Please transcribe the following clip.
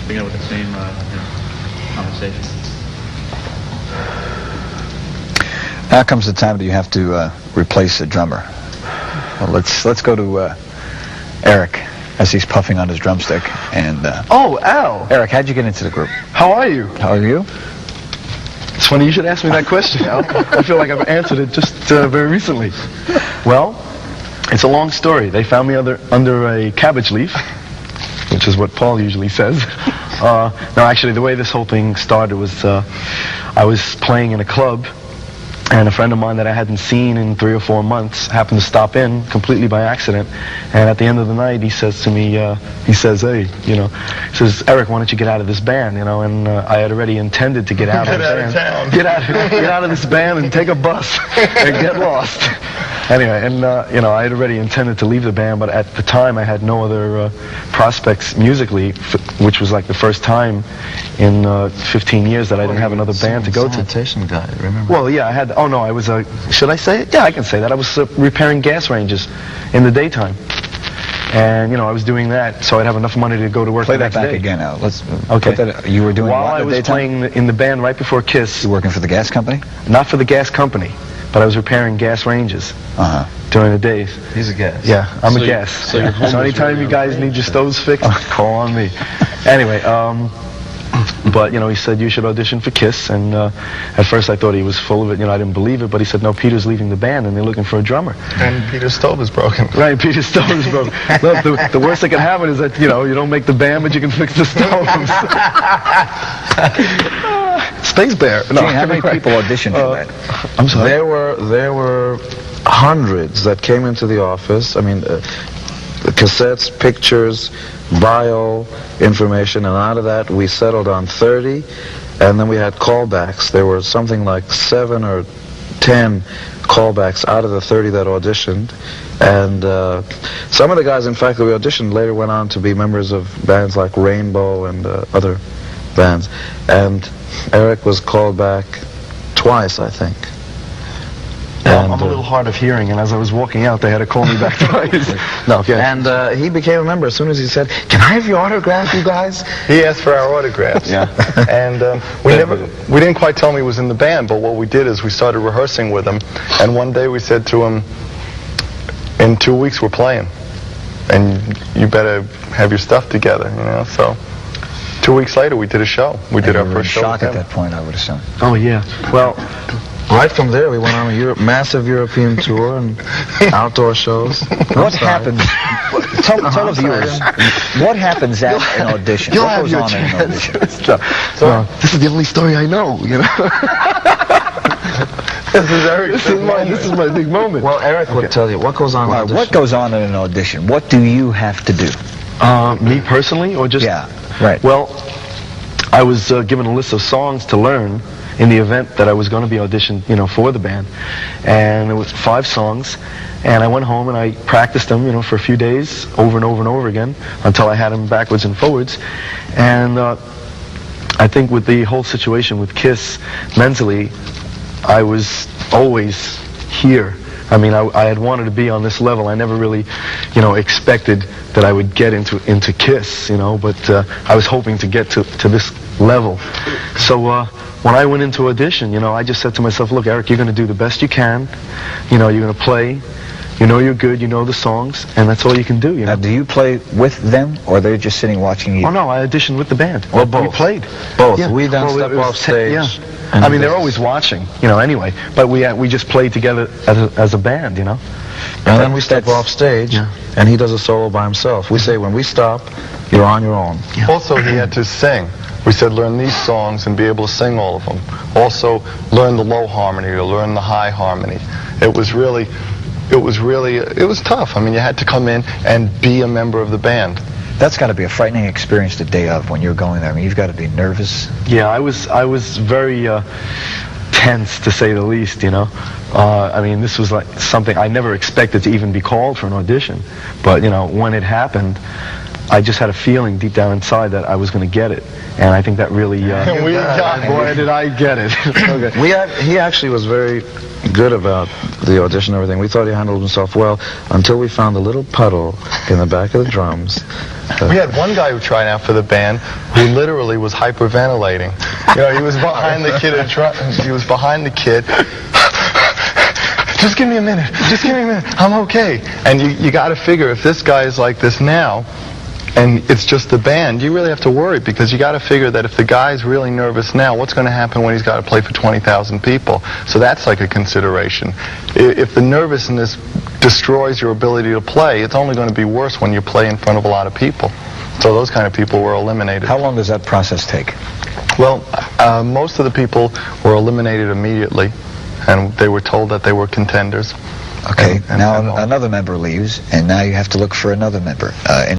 begin with the same conversation. Now comes the time that you have to replace a drummer. Well, let's go to Eric as he's puffing on his drumstick. And oh, Al. Eric, how'd you get into the group? How are you? How are you? It's funny you should ask me that question, Al. I feel like I've answered it just very recently. Well, it's a long story. They found me under a cabbage leaf, which is what Paul usually says. No, actually, the way this whole thing started was I was playing in a club, and a friend of mine that I hadn't seen in 3 or 4 months happened to stop in completely by accident. And at the end of the night, he says to me, he says, hey, you know, he says, Eric, why don't you get out of this band, you know? And I had already intended to get out of the band. Get out of this band and take a bus and get lost. Anyway, and you know, I had already intended to leave the band, but at the time I had no other prospects musically, which was like the first time in 15 years that I didn't have another band to go to. Sanitation guy, remember? Well, yeah, I had. Oh no, I was. Should I say it? Yeah, I can say that. I was repairing gas ranges in the daytime, and you know, I was doing that so I'd have enough money to go to work. Play the that next back day. again, Al. Let's. Okay. Put that, you were doing while what I in the was daytime? playing in the band right before Kiss. You working for the gas company? Not for the gas company, but I was repairing gas ranges during the days. He's a gas. Yeah, I'm a gas. So you're So anytime you guys need your stoves fixed, call on me. Anyway, but you know, he said you should audition for Kiss, and at first I thought he was full of it. You know, I didn't believe it, but he said, no, Peter's leaving the band, and they're looking for a drummer. And Peter's stove is broken. Right, Peter's stove is broken. Look, the worst that can happen is that, you know, you don't make the band, but you can fix the stoves. Stays there. No, Gene, how many people auditioned for that? I'm sorry. There were hundreds that came into the office. I mean, cassettes, pictures, bio information, and out of that we settled on 30, and then we had callbacks. There were something like 7 or 10 callbacks out of the 30 that auditioned, and some of the guys, in fact, that we auditioned later went on to be members of bands like Rainbow and other bands, and Eric was called back twice, I think. I'm a little hard of hearing, and as I was walking out, they had to call me back twice. No, okay. And he became a member as soon as he said, "Can I have your autograph, you guys?" He asked for our autographs. Yeah. And we didn't quite tell him he was in the band, but what we did is we started rehearsing with him, and one day we said to him, in 2 weeks we're playing, and you better have your stuff together, you know, so 2 weeks later we did a show. We did our first show shock with at him. that point, I would assume. Oh, yeah. Well, Right from there, we went on a massive European tour and outdoor shows. What happens? Tell the viewers, what happens at an audition? You'll What have goes your on in an chance. audition? So, this is the only story I know, you know. This is my big moment. Well, Eric would tell you what goes on. in All an right, what audition. goes on in an audition? What do you have to do? Me personally, or just... Yeah, right. Well, I was given a list of songs to learn in the event that I was going to be auditioned, you know, for the band. And it was 5 songs. And I went home and I practiced them, you know, for a few days, over and over and over again, until I had them backwards and forwards. And I think with the whole situation with Kiss, mentally, I was always here. I mean, I had wanted to be on this level. I never really, you know, expected that I would get into Kiss, you know, but I was hoping to get to this level. So when I went into audition, you know, I just said to myself, look, Eric, you're going to do the best you can. You know, you're going to play. You know you're good. You know the songs, and that's all you can do, you know. Now, do you play with them, or they're just sitting watching you? Oh, no, I auditioned with the band. Well, both. We played. Both. Yeah. We then Well, step it was off stage. Yeah. and I mean, they're this. always watching, you know, anyway. But we just played together as a band, you know. And then we step off stage, Yeah. and he does a solo by himself. We say, when we stop, you're on your own. Yeah. Also, he had to sing. We said learn these songs and be able to sing all of them. Also, learn the low harmony or learn the high harmony. It was tough. I mean, you had to come in and be a member of the band. That's got to be a frightening experience the day of when you're going there. I mean, you've got to be nervous. Yeah, I was very tense, to say the least, you know. I mean, this was like something I never expected to even be called for an audition. But, you know, when it happened, I just had a feeling deep down inside that I was going to get it. And I think that really, boy, did I get it. Okay. He actually was very good about the audition and everything. We thought he handled himself well until we found a little puddle in the back of the drums. We had one guy who tried out for the band who literally was hyperventilating. You know, he was behind the kid. He was behind the kid. Just give me a minute. Just give me a minute. I'm okay. And you got to figure if this guy is like this now, and it's just the band, you really have to worry, because you got to figure that if the guy's really nervous now, what's going to happen when he's got to play for 20,000 people? So that's like a consideration. If the nervousness destroys your ability to play, it's only going to be worse when you play in front of a lot of people. So those kind of people were eliminated. How long does that process take? Well, most of the people were eliminated immediately, and they were told that they were contenders. Okay, now another member leaves, and now you have to look for another member.